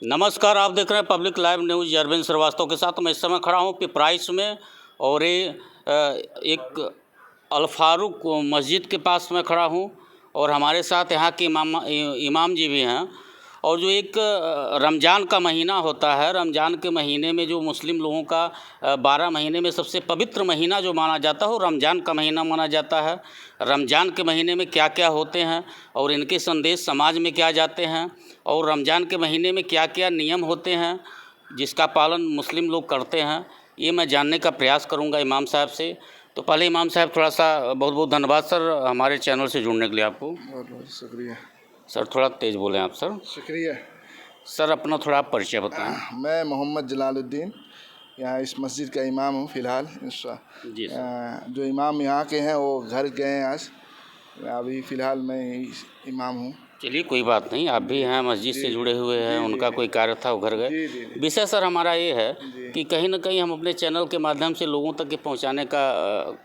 नमस्कार, आप देख रहे हैं public live news. Arvind Srivastava के साथ मैं इस समय खड़ा हूँ पिपराइस में और ये एक अल फारूक मस्जिद के पास मैं खड़ा हूँ और हमारे साथ यहाँ के इमाम जी भी हैं। और जो एक रमज़ान का महीना होता है, रमज़ान के महीने में जो मुस्लिम लोगों का 12 महीने में सबसे पवित्र महीना जो माना जाता है वो रमज़ान का महीना माना जाता है। रमज़ान के महीने में क्या क्या होते हैं और इनके संदेश समाज में क्या जाते हैं और रमज़ान के महीने में क्या क्या नियम होते हैं जिसका पालन मुस्लिम लोग करते हैं, ये मैं जानने का प्रयास करूंगा इमाम साहब से। तो पहले इमाम साहब थोड़ा सा बहुत बहुत धन्यवाद सर हमारे चैनल से जुड़ने के लिए। आपको बहुत बहुत शुक्रिया सर। थोड़ा तेज़ बोलें आप सर। शुक्रिया सर अपना थोड़ा आप परिचय बताएं। मैं मोहम्मद जलालुद्दीन यहाँ इस मस्जिद का इमाम हूँ फ़िलहाल। जी सर। जो इमाम यहाँ के हैं वो घर गए हैं आज, अभी फ़िलहाल मैं इमाम हूँ। चलिए कोई बात नहीं, आप भी हैं मस्जिद से जुड़े हुए हैं, उनका कोई कार्य था वो घर गए। विषय सर हमारा ये है कि कहीं ना कहीं हम अपने चैनल के माध्यम से लोगों तक ये पहुंचाने का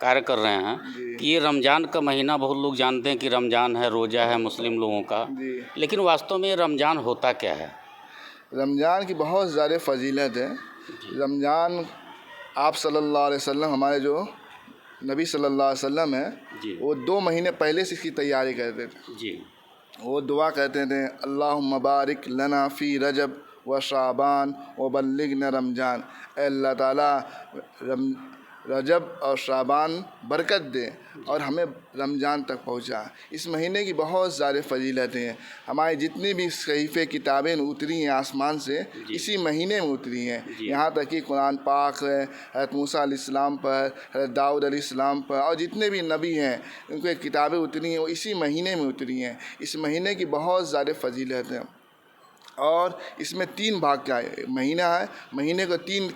कार्य कर रहे हैं कि ये रमज़ान का महीना बहुत लोग जानते हैं कि रमज़ान है, रोज़ा है मुस्लिम लोगों का, लेकिन वास्तव में रमज़ान होता क्या है? रमज़ान की बहुत ज़्यादा फजीलत है। रमज़ान आप सल्लल्लाहु अलैहि वसल्लम, हमारे जो नबी सल्लल्लाहु अलैहि वसल्लम है, वो 2 महीने पहले से इसकी तैयारी करते थे जी। वो दुआ कहते थे, अल्लाहुम्मा बारिक लना फ़ी रजब व शाबान व बल्लिगना रमज़ान। अल्लाह ताला रजब और शाबान बरकत दे और हमें रमज़ान तक पहुँचा। इस महीने की बहुत सारे फजीलतें हैं। हमारी जितनी भी सहीफ़े किताबें उतरी हैं आसमान से इसी महीने में उतरी हैं। यहाँ तक कि कुरान पाक है, हज़रत मूसा अलैहिस्सलाम पर, हज़रत दाऊद अलैहिस्सलाम पर और जितने भी नबी हैं उनकी किताबें उतरी हैं वो इसी महीने में उतरी हैं। इस महीने की बहुत ज़्यादा फजीलत हैं और इसमें 3 भाग का महीना है। महीने को 3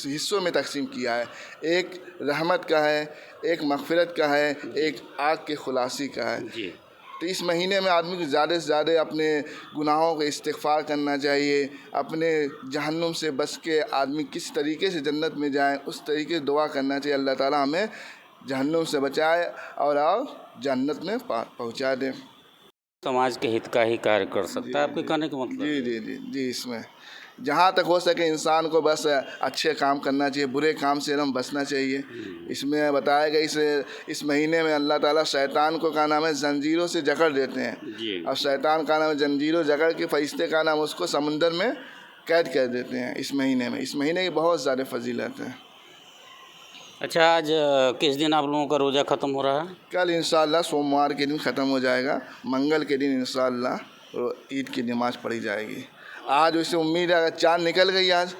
हिस्सों में तकसीम किया है। एक रहमत का है, एक मग़फ़िरत का है, एक आग के खुलासी का है। तो इस महीने में आदमी को ज़्यादा से ज़्यादा अपने गुनाहों का इस्तिग़फ़ार करना चाहिए। अपने जहन्नुम से बच के आदमी किस तरीके से जन्नत में जाए उस तरीके से दुआ करना चाहिए। अल्लाह ताला हमें जहन्नुम से बचाए और जन्नत में पहुँचा दे। समाज के हित का ही कार्य कर सकता है, आपके कहने का मतलब? जी जी जी जी। इसमें जहाँ तक हो सके इंसान को बस अच्छे काम करना चाहिए, बुरे काम से हम बचना चाहिए। इसमें बताया गया इस महीने में अल्लाह ताला शैतान को का नाम है जंजीरों से जकड़ देते हैं और शैतान का नाम है जंजीरों जकड़ के फरिश्ते का नाम उसको समुंदर में कैद कर देते हैं इस महीने में। इस महीने की बहुत ज़्यादा फजीलत है। अच्छा, आज किस दिन आप लोगों का रोज़ा ख़त्म हो रहा है? कल इंशाअल्लाह सोमवार के दिन ख़त्म हो जाएगा। मंगल के दिन इंशाअल्लाह ईद की नमाज़ पढ़ी जाएगी। आज वैसे उम्मीद है अगर चाँद निकल गई आज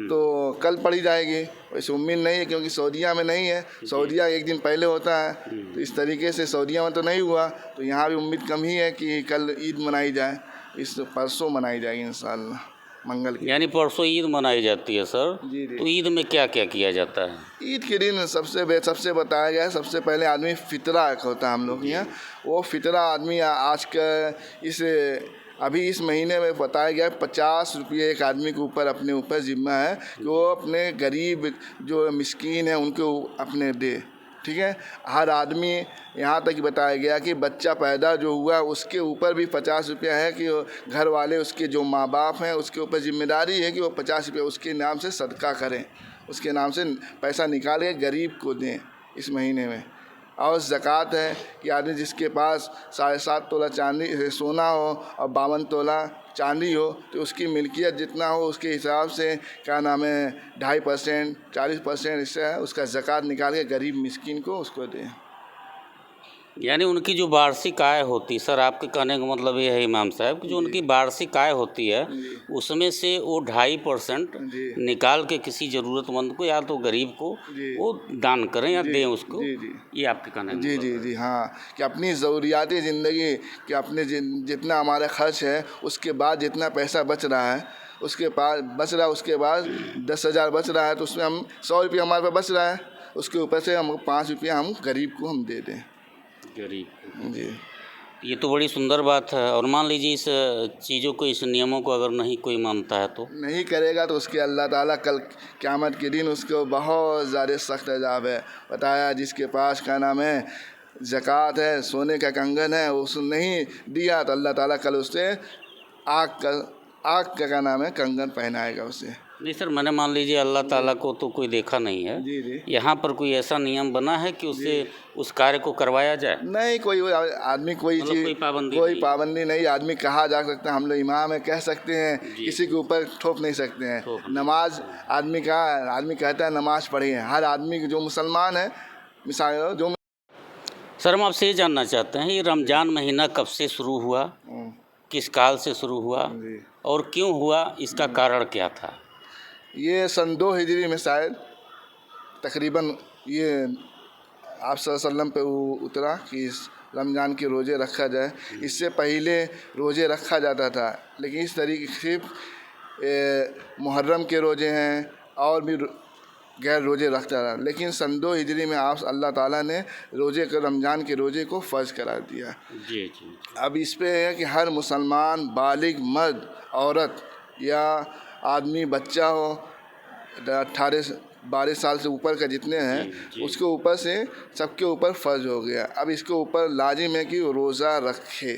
तो कल पढ़ी जाएगी। वैसे उम्मीद नहीं है क्योंकि सऊदीया में नहीं है, सऊदीया एक दिन पहले होता है। तो इस तरीके से सऊदीया में तो नहीं हुआ, तो यहाँ भी उम्मीद कम ही है कि कल ईद मनाई जाए। इस परसों मनाई जाएगी इंशाअल्लाह मंगल की। यानी परसों ईद मनाई जाती है सर? जी जी। तो ईद में क्या क्या किया जाता है? ईद के दिन सबसे बताया गया है, सबसे पहले आदमी फ़ितरा होता है हम लोग यहाँ। वो फ़ितरा आदमी आज का अभी इस महीने में बताया गया है 50 रुपये एक आदमी के ऊपर अपने ऊपर ज़िम्मा है कि वो अपने गरीब जो मिस्कीन है उनको अपने दे। ठीक है, हर आदमी, यहाँ तक बताया गया कि बच्चा पैदा जो हुआ उसके ऊपर भी 50 रुपया है कि घर वाले उसके जो माँ बाप हैं उसके ऊपर ज़िम्मेदारी है कि वो 50 रुपया उसके नाम से सदका करें, उसके नाम से पैसा निकाल के गरीब को दें इस महीने में। और ज़कात है कि आदमी जिसके पास 7.5 तोला चांदी सोना हो और 52 तोला चांदी हो तो उसकी मिल्कियत जितना हो उसके हिसाब से क्या नाम है 2.5% 40% इससे उसका ज़कात निकाल के गरीब मिस्किन को उसको दें। यानी उनकी जो वार्षिक आय होती, सर आपके कहने का मतलब ये है इमाम साहब कि जो उनकी वार्षिक आय होती है उसमें से वो 2.5% निकाल के किसी ज़रूरतमंद को या तो गरीब को वो दान करें या दें उसको। ये आपके कहने का जी जी जी। हाँ, कि अपनी ज़रूरियात ज़िंदगी कि अपने जितना हमारा खर्च है उसके बाद जितना पैसा बच रहा है उसके पास बच रहा है, उसके बाद 10,000 बच रहा है तो उसमें हम 100 रुपया हमारे पास बच रहा है, उसके ऊपर से हम 5 रुपया हम गरीब को हम दे दें। गरीब जी, ये तो बड़ी सुंदर बात है। और मान लीजिए इस चीज़ों को, इस नियमों को अगर नहीं कोई मानता है तो नहीं करेगा तो उसके अल्लाह ताला कल क़यामत के दिन उसको बहुत ज़्यादा सख्त अज़ाब है। बताया जिसके पास का नाम है ज़कात है, सोने का कंगन है, उसने नहीं दिया तो अल्लाह ताला कल उससे आग का आग का क्या नाम है कंगन पहनाएगा उसे। नहीं सर, मैंने मान लीजिए अल्लाह ताला को तो कोई देखा नहीं है, जी जी। यहाँ पर कोई ऐसा नियम बना है कि उससे उस कार्य को करवाया जाए? नहीं, कोई आदमी कोई मतलब चीज़ कोई पाबंदी नहीं, आदमी कहा जा सकता है हम लोग इमाम है कह सकते हैं, किसी के ऊपर थोप नहीं सकते हैं। नमाज आदमी कहता है नमाज पढ़ी है, हर आदमी जो मुसलमान है मिसाल जो। सर हम आपसे ये जानना चाहते हैं, ये रमज़ान महीना कब से शुरू हुआ, किस काल से शुरू हुआ और क्यों हुआ, इसका कारण क्या था? ये सन 2 हिजरी में शायद तकरीबन ये आप वसल्लम पे उतरा कि रमज़ान के रोज़े रखा जाए। इससे पहले रोज़े रखा जाता था, लेकिन इस तरीके से मुहर्रम के रोज़े हैं और भी गैर रोज़े रखता रहा, लेकिन सन 2 हिजरी में आप अल्लाह ताला ने रोज़े को रमज़ान के रोज़े को फ़र्ज़ करार दिया। जी जी। अब इस पे है कि हर मुसलमान बालिग मर्द औरत या आदमी बच्चा हो 18-12 साल से ऊपर का जितने हैं उसके ऊपर से सबके ऊपर फ़र्ज हो गया। अब इसके ऊपर लाजिम है कि रोज़ा रखे,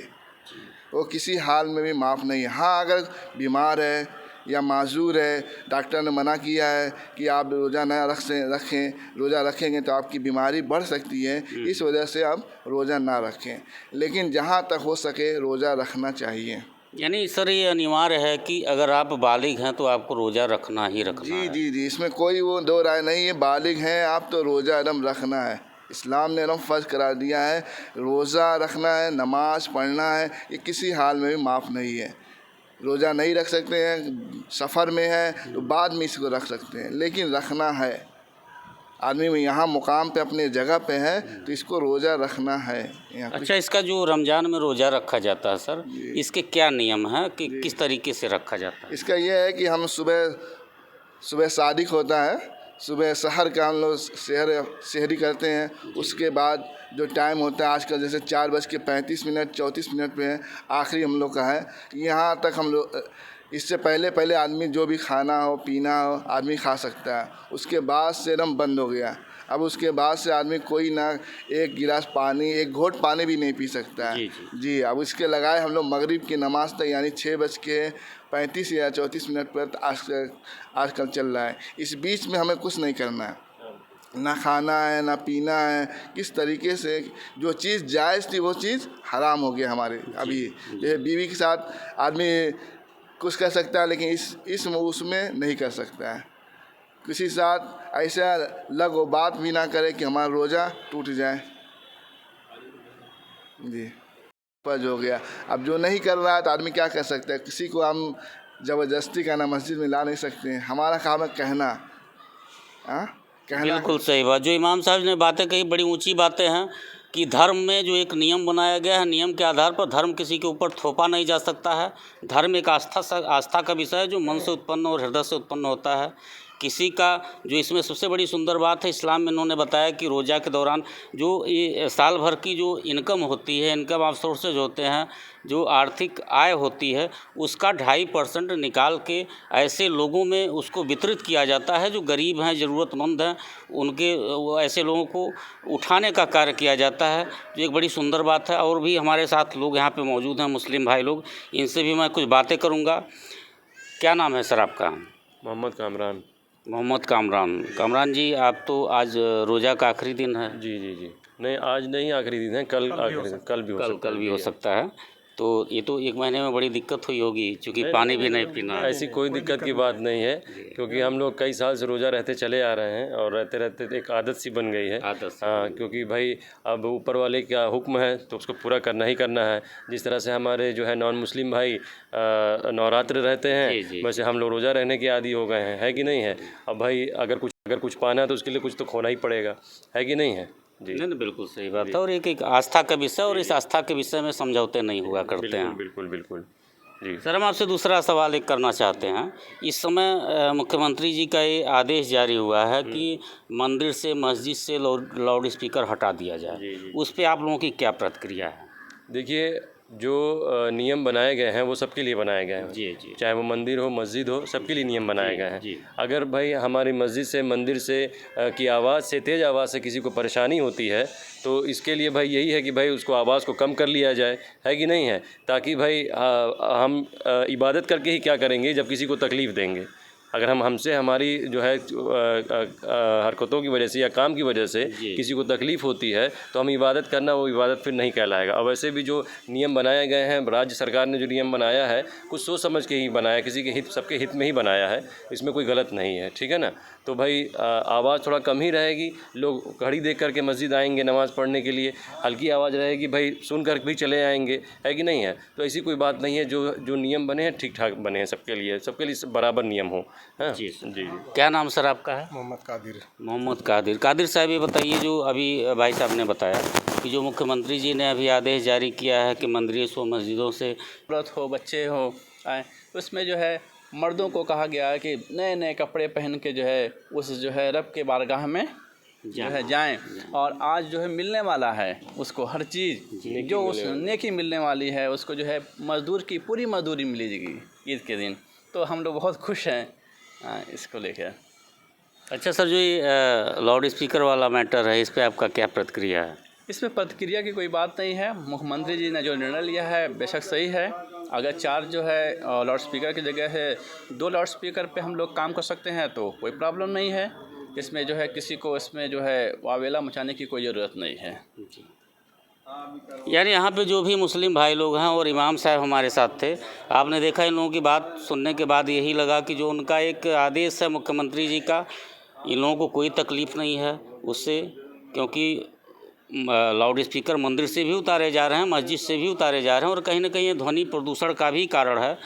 वो किसी हाल में भी माफ़ नहीं है। हाँ, अगर बीमार है या माजूर है, डॉक्टर ने मना किया है कि आप रोज़ा ना रखें, रोज़ा रखेंगे तो आपकी बीमारी बढ़ सकती है, इस वजह से आप रोज़ा ना रखें, लेकिन जहाँ तक हो सके रोज़ा रखना चाहिए। यानी सर ये अनिवार्य है कि अगर आप बालिग हैं तो आपको रोज़ा रखना ही रखना जी है। जी जी, इसमें कोई वो दो राय नहीं है, बालिग हैं आप तो रोज़ा एकदम रखना है। इस्लाम ने एकदम फ़र्ज़ करार दिया है, रोज़ा रखना है, नमाज़ पढ़ना है, ये किसी हाल में भी माफ़ नहीं है। रोज़ा नहीं रख सकते हैं, सफ़र में है तो बाद में इसको रख सकते हैं, लेकिन रखना है। आदमी में यहाँ मुकाम पे अपने जगह पे है तो इसको रोज़ा रखना है। अच्छा, इसका जो रमज़ान में रोज़ा रखा जाता है सर, इसके क्या नियम हैं कि किस तरीके से रखा जाता है? इसका यह है कि हम सुबह सादिक होता है, सुबह सहर का हम लोग सहरी करते हैं, उसके बाद जो टाइम होता है आजकल जैसे 4:35 34 पे आखिरी हम लोग का है, यहाँ तक हम लोग इससे पहले आदमी जो भी खाना हो पीना हो आदमी खा सकता है, उसके बाद से एकदम बंद हो गया। अब उसके बाद से आदमी कोई ना एक गिलास पानी, एक घोट पानी भी नहीं पी सकता है। जी, अब इसके लगाए हम लोग मगरिब की नमाज़ तक, यानी 6:35 या 34 पर आजकल चल रहा है। इस बीच में हमें कुछ नहीं करना है, ना खाना है ना पीना है। किस तरीके से जो चीज़ जायज़ थी वो चीज़ हराम हो गया हमारे। अभी जैसे बीवी के साथ आदमी कुछ कर सकता है, लेकिन इस उसमें नहीं कर सकता है। किसी साथ ऐसा लगो बात भी ना करे कि हमारा रोज़ा टूट जाए। जी, फर्ज हो गया। अब जो नहीं कर रहा है तो आदमी क्या कर सकता है, किसी को हम ज़बरदस्ती कहना मस्जिद में ला नहीं सकते हैं, हमारा काम है कहना। बिल्कुल सही बात, जो इमाम साहब ने बातें कही बड़ी ऊंची बातें हैं कि धर्म में जो एक नियम बनाया गया है, नियम के आधार पर धर्म किसी के ऊपर थोपा नहीं जा सकता है। धर्म एक आस्था का विषय है जो मन से उत्पन्न और हृदय से उत्पन्न होता है। किसी का जो इसमें सबसे बड़ी सुंदर बात है, इस्लाम में इन्होंने बताया कि रोज़ा के दौरान जो ये साल भर की जो इनकम होती है, इनकम ऑफ सोर्सेज होते हैं, जो आर्थिक आय होती है, उसका 2.5% निकाल के ऐसे लोगों में उसको वितरित किया जाता है जो गरीब हैं, ज़रूरतमंद हैं, उनके ऐसे लोगों को उठाने का कार्य किया जाता है, जो एक बड़ी सुंदर बात है। और भी हमारे साथ लोग यहाँ पे मौजूद हैं, मुस्लिम भाई लोग, इनसे भी मैं कुछ बातें करूँगा। क्या नाम है सर आपका? मोहम्मद कामरान जी, आप तो आज रोज़ा का आखिरी दिन है। जी जी जी, नहीं आज नहीं आखिरी दिन है, कल भी हो सकता है। तो ये तो 1 महीने में बड़ी दिक्कत हुई होगी, क्योंकि पानी भी नहीं पीना। ऐसी कोई दिक्कत की बात नहीं है, क्योंकि हम लोग कई साल से रोज़ा रहते चले आ रहे हैं और रहते रहते एक आदत सी बन गई है। हाँ, क्योंकि भाई अब ऊपर वाले का हुक्म है तो उसको पूरा करना ही करना है। जिस तरह से हमारे जो है नॉन मुस्लिम भाई नवरात्र रहते हैं, वैसे हम लोग रोज़ा रहने के आदी हो गए हैं, है कि नहीं है। अब भाई अगर कुछ पाना है तो उसके लिए कुछ तो खोना ही पड़ेगा, है कि नहीं है। नहीं, बिल्कुल सही बात है। और एक आस्था का विषय, और इस आस्था के विषय में समझौते नहीं हुआ करते हैं। बिल्कुल जी। सर हम आपसे दूसरा सवाल एक करना चाहते हैं। इस समय मुख्यमंत्री जी का ये आदेश जारी हुआ है कि मंदिर से, मस्जिद से लाउड स्पीकर हटा दिया जाए। उस पर आप लोगों की क्या प्रतिक्रिया है? देखिए, जो नियम बनाए गए हैं वो सबके लिए बनाए गए हैं। जी जी चाहे वो मंदिर हो, मस्जिद हो, सबके लिए नियम बनाए गए जी। हैं। अगर भाई हमारी मस्जिद से, मंदिर से की आवाज़ से, तेज़ आवाज़ से किसी को परेशानी होती है तो इसके लिए भाई यही है कि भाई उसको आवाज़ को कम कर लिया जाए, है कि नहीं है, ताकि भाई हम इबादत करके ही क्या करेंगे जब किसी को तकलीफ़ देंगे। अगर हमसे हमारी जो है हरकतों की वजह से या काम की वजह से किसी को तकलीफ़ होती है तो हम इबादत करना, वो इबादत फिर नहीं कहलाएगा। और वैसे भी जो नियम बनाए गए हैं, राज्य सरकार ने जो नियम बनाया है कुछ सोच समझ के ही बनाया, किसी के हित, सबके हित में ही बनाया है, इसमें कोई गलत नहीं है, ठीक है ना। तो भाई आवाज़ थोड़ा कम ही रहेगी, लोग घड़ी देख करके मस्जिद आएंगे नमाज़ पढ़ने के लिए, हल्की आवाज़ रहेगी, भाई सुन कर भी चले आएंगे, है कि नहीं है। तो ऐसी कोई बात नहीं है, जो नियम बने हैं ठीक ठाक बने हैं सबके लिए बराबर नियम हो। हाँ जी जी। क्या नाम सर आपका है? मोहम्मद कादिर। मोहम्मद कादिर। कादिर साहब ये बताइए, जो अभी भाई साहब ने बताया कि जो मुख्यमंत्री जी ने अभी आदेश जारी किया है कि मंदिरों से, मस्जिदों से औरत हो, बच्चे हो आए, उसमें जो है मर्दों को कहा गया है कि नए नए कपड़े पहन के जो है उस जो है रब के बारगाह में जो है जाएं। और आज जो है मिलने वाला है उसको हर चीज़ जो उस नेकी मिलने वाली है, उसको जो है मज़दूर की पूरी मज़दूरी मिलेगी ईद के दिन। तो हम लोग बहुत खुश हैं इसको लेकर। अच्छा सर, जो ये लाउड स्पीकर वाला मैटर है, इस पे आपका क्या प्रतिक्रिया है? इसमें प्रतिक्रिया की कोई बात नहीं है। मुख्यमंत्री जी ने जो निर्णय लिया है बेशक सही है। अगर 4 जो है लाउड स्पीकर की जगह है 2 लाउड स्पीकर पे हम लोग काम कर सकते हैं तो कोई प्रॉब्लम नहीं है। इसमें जो है किसी को इसमें जो है वावेला मचाने की कोई ज़रूरत नहीं है। यानी यहाँ पे जो भी मुस्लिम भाई लोग हैं और इमाम साहब हमारे साथ थे, आपने देखा इन लोगों की बात सुनने के बाद यही लगा कि जो उनका एक आदेश है मुख्यमंत्री जी का, इन लोगों को कोई तकलीफ़ नहीं है उससे, क्योंकि लाउड स्पीकर मंदिर से भी उतारे जा रहे हैं, मस्जिद से भी उतारे जा रहे हैं, और कहीं ना कहीं ये ध्वनि प्रदूषण का भी कारण है।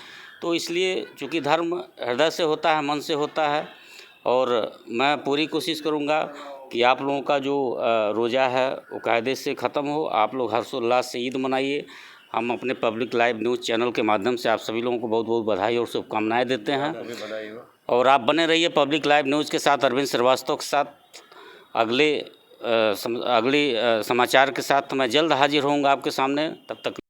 तो इसलिए चूँकि धर्म हृदय से होता है, मन से होता है, और मैं पूरी कोशिश करूँगा कि आप लोगों का जो रोज़ा है वो कायदे से ख़त्म हो। आप लोग हर्षोल्लास से ईद मनाइए। हम अपने पब्लिक लाइव न्यूज़ चैनल के माध्यम से आप सभी लोगों को बहुत बहुत बधाई और शुभकामनाएँ देते हैं। और आप बने रहिए पब्लिक लाइव न्यूज़ के साथ, अरविंद श्रीवास्तव के साथ। अगले समाचार के साथ मैं जल्द हाजिर होऊंगा आपके सामने। तब तक